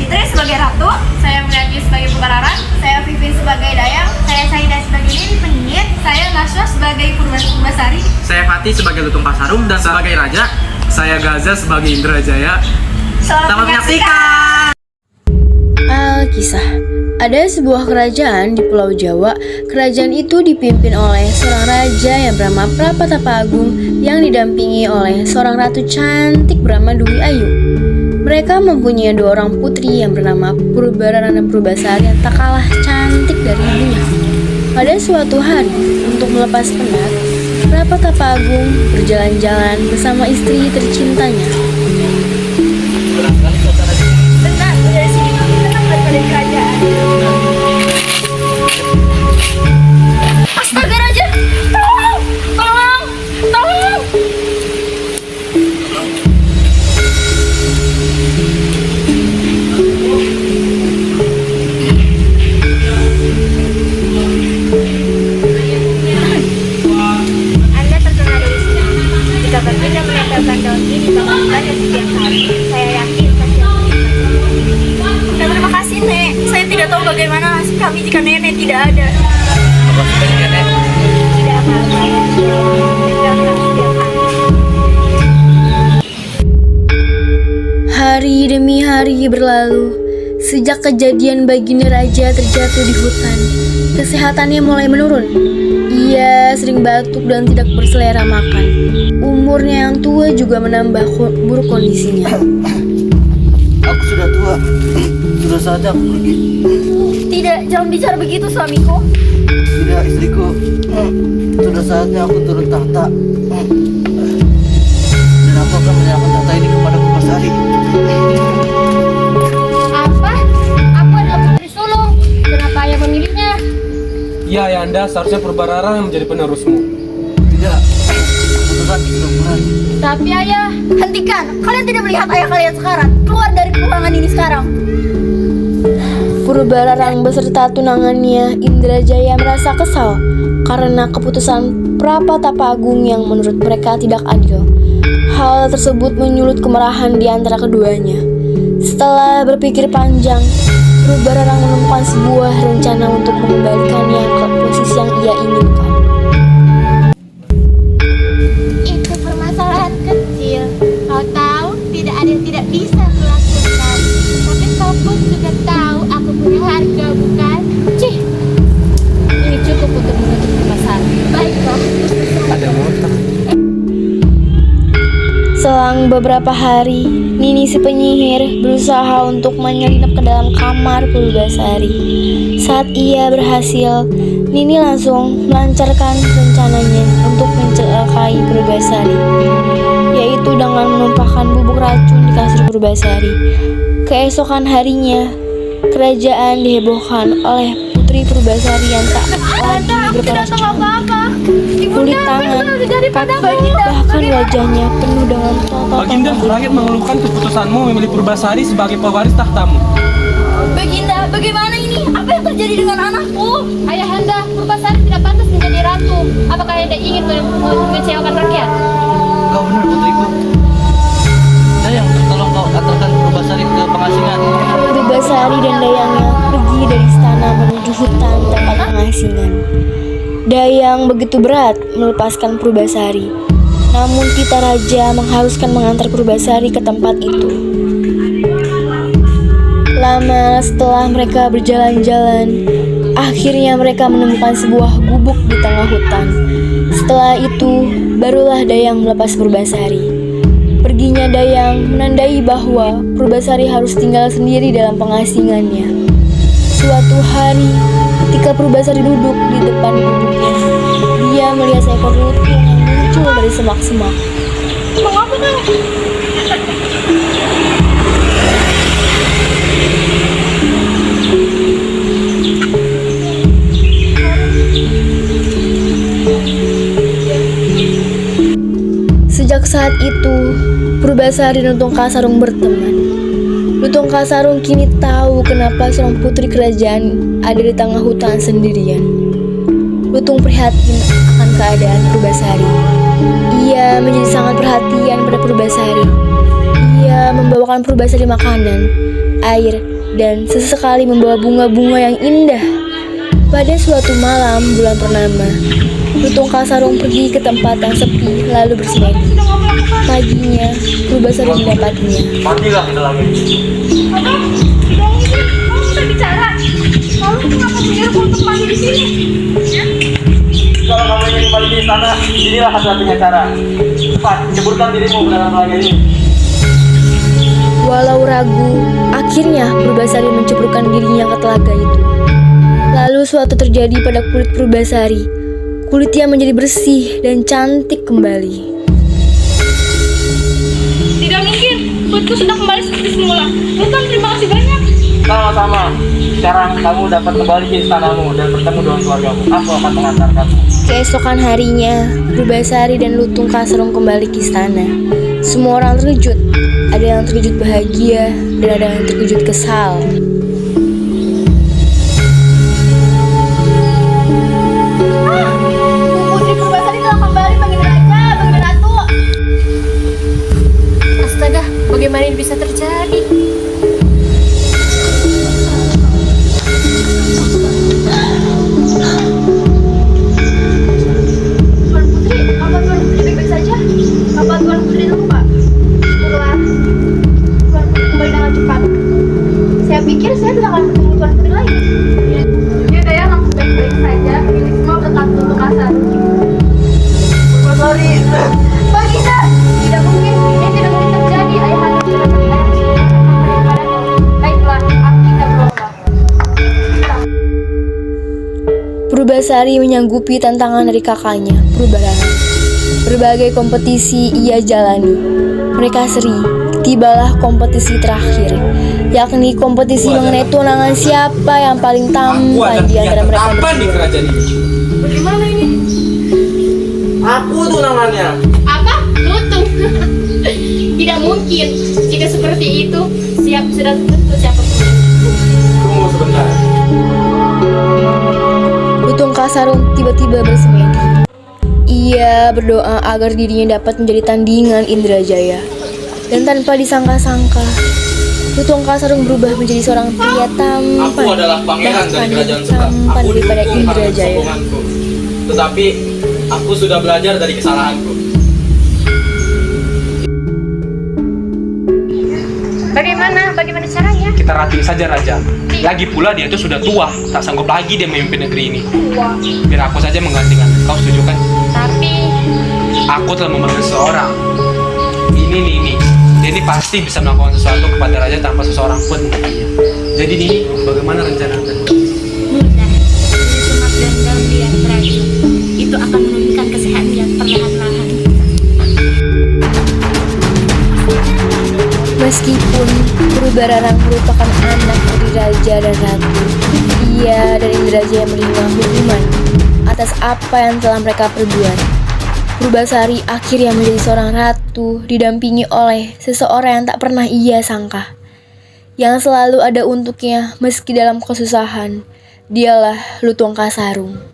Fitri sebagai Ratu. Saya Melati sebagai Pembararang. Saya Vivi sebagai Dayang. Saya Saida sebagai Lili penyihir. Saya Naswa sebagai Purbasari. Saya Fatih sebagai Lutung Pasarung dan sebagai Raja. Saya Gaza sebagai Indrajaya. Selamat menyaksikan. Alkisah. Ada sebuah kerajaan di Pulau Jawa. Kerajaan itu dipimpin oleh seorang raja yang bernama Prapatapa Agung yang didampingi oleh seorang ratu cantik bernama Dwi Ayu. Mereka mempunyai 2 orang putri yang bernama Purbarara dan Purbasari yang tak kalah cantik dari ibunya. Pada suatu hari, untuk melepas penat, Prapatapa Agung berjalan-jalan bersama istri tercintanya. Benar, dari sini kami tetap berada di kerajaan. Astaga Raja, tolong, tolong, tolong. Anda terkena dosa. Jika Baginda menempelkan daun ini di bangunan setiap hari, saya yakin pasti akan dikasih. Terima kasih, Nek. Saya tidak tahu bagaimana nasib kami jika nenek tidak ada. Tidak apa-apa. Tinggalkan setiap hari. Hari demi hari berlalu. Sejak kejadian Baginda Raja terjatuh di hutan, kesehatannya mulai menurun. Ia sering batuk dan tidak berselera makan. Umurnya yang tua juga menambah buruk kondisinya. Aku sudah tua. Sudah saatnya aku pergi. Tidak, jangan bicara begitu, suamiku. Tidak, istriku. Sudah saatnya aku turun tahta. Dan aku akan menyerahkan tahta ini kepada Purbasari. Apa? Aku adalah putri sulung. Kenapa ayah memilihnya? Ya, Ayahanda, seharusnya Purbarara yang menjadi penerusmu. Tidak. Keputusan sudah bulat. Tapi ayah, hentikan. Kalian tidak melihat ayah kalian sekarang. Keluar dari ruangan ini sekarang. Purbararang beserta tunangannya Indrajaya merasa kesal karena keputusan Prapatapa Agung yang menurut mereka tidak adil. Hal tersebut menyulut kemarahan di antara keduanya. Setelah berpikir panjang, Purbararang menemukan sebuah rencana untuk mengembalikannya ke posisi yang ia inginkan. Itu permasalahan kecil. Kau tahu, tidak ada yang tidak bisa kulakukan. Tapi kau pun juga tahu aku punya harga, bukan? Cih, ini cukup untuk menutup permasalahan. Baiklah. Ada motor. Selang beberapa hari, Nini si penyihir berusaha untuk menyelinap ke dalam kamar Purbasari. Saat ia berhasil, Nini langsung melancarkan rencananya untuk mencelakai Purbasari, yaitu dengan menumpahkan bubuk racun di kasur Purbasari. Keesokan harinya, kerajaan dihebohkan oleh putri Purbasari yang tak lagi berparas cantik. Kulit tangan, kaki, bahkan wajahnya penuh dengan Baginda, rakyat mengeluhkan keputusanmu memilih Purbasari sebagai pewaris tahtamu. Baginda, bagaimana ini? Apa yang terjadi dengan anakku? Ayahanda, Purbasari tidak pantas menjadi ratu. Apakah Ayahanda ingin mengecewakan rakyat? Kau benar, putriku. Dayang, tolong kau antarkan Purbasari ke pengasingan. Purbasari dan Dayangnya pergi dari istana menuju hutan tempat pengasingan. Dayang begitu berat melepaskan Purbasari, namun Tita Raja mengharuskan mengantar Purbasari ke tempat itu. Lama setelah mereka berjalan-jalan, akhirnya mereka menemukan sebuah gubuk di tengah hutan. Setelah itu, barulah Dayang melepas Purbasari. Perginya Dayang menandai bahwa Purbasari harus tinggal sendiri dalam pengasingannya. Suatu hari, ketika Purbasari duduk di depan gubuknya, dia melihat seekor lutung yang muncul dari semak-semak. Mengapa kau? Sejak saat itu, Purbasari dan Lutung Kasarung berteman. Lutung Kasarung kini tahu kenapa seorang putri kerajaan ada di tengah hutan sendirian. Lutung prihatin akan keadaan Purbasari. Ia menjadi sangat perhatian pada Purbasari. Ia membawakan Purbasari makanan, air, dan sesekali membawa bunga-bunga yang indah. Pada suatu malam bulan purnama, Lutung Kasarung pergi ke tempat yang sepi lalu bersemedi. Paginya, Purbasari mendapatinya. Matilah kita lagi. Kamu bisa bicara. Lalu kenapa menyuruhku untuk mandi di sini? Kalau kamu ingin kembali ke istana, inilah satu-satunya cara. Cepat, ceburkan dirimu ke dalam telaga ini. Walau ragu, akhirnya Purbasari menceburkan dirinya ke telaga itu. Lalu suatu terjadi pada kulit Purbasari. Kulitnya menjadi bersih dan cantik kembali. Tidak mungkin. Kulitku sudah kembali seperti semula. Lutung, terima kasih banyak. Sama-sama. Sekarang kamu dapat kembali ke istanamu dan bertemu dengan keluargamu. Aku akan mengantarkanmu. Keesokan harinya, Purbasari dan Lutung Kasarung kembali ke istana. Semua orang terkejut. Ada yang terkejut bahagia dan ada yang terkejut kesal. Putri Purbasari telah kembali Baginda Raja, Baginda Ratu. Astaga, bagaimana ini bisa terjadi? Tuan Putri, apa Tuan Putri baik-baik saja? Apa Tuan Putri lupa? Syukurlah, Tuan Putri kembali dengan cepat. Saya pikir saya tidak akan bertemu Tuan Putri lagi. Ya udah ya, langsung baik-baik saja. Ini semua berkat untuk kasar. Purbasari, Baginda, tidak mungkin. Ini tidak mungkin terjadi. Ayahanda sudah berkata kepadamu. Baiklah, aku tidak berubah. Purbasari menyanggupi tantangan dari kakaknya, Purbarara. Berbagai kompetisi ia jalani. Mereka seri. Tibalah kompetisi terakhir, yakni kompetisi mengenai tunangan siapa yang paling tampan di antara mereka tampan di berdua. kerajaan ini. Bagaimana ini? Aku tunangannya. Apa? Lutung. Tidak mungkin. Jika seperti itu, sudah tentu siapa pun. Tunggu sebentar. Lutung Kasarung tiba-tiba bersemedi. Ia berdoa agar dirinya dapat menjadi tandingan Indrajaya. Dan tanpa disangka-sangka, Lutung Kasarung berubah menjadi seorang pria tampan. Aku adalah pangeran dari kerajaan Subang. tampan Aku daripada didukung karena Indrajaya. kesombonganku. Tetapi aku sudah belajar dari kesalahanku. Bagaimana caranya? Kita ratiin saja raja. Lagi pula dia itu sudah tua, tak sanggup lagi dia memimpin negeri ini. Biar aku saja menggantikan. Kau setuju kan? Tapi Aku telah memanggil seseorang. Ini. Dia ini pasti bisa melakukan sesuatu kepada raja tanpa seseorang pun mengetahuinya. Jadi Nini, bagaimana rencana Anda? Mudah. Semak dan daun liat raja. Itu akan menurunkan kesehatan perlahan-lahan. Meskipun Purbarara merupakan anak dari raja dan ratu, ia dan Indrajaya menerima hukuman atas apa yang telah mereka perbuat. Purbasari akhirnya menjadi seorang ratu didampingi oleh seseorang yang tak pernah ia sangka, yang selalu ada untuknya meski dalam kesusahan. Dialah Lutung Kasarung.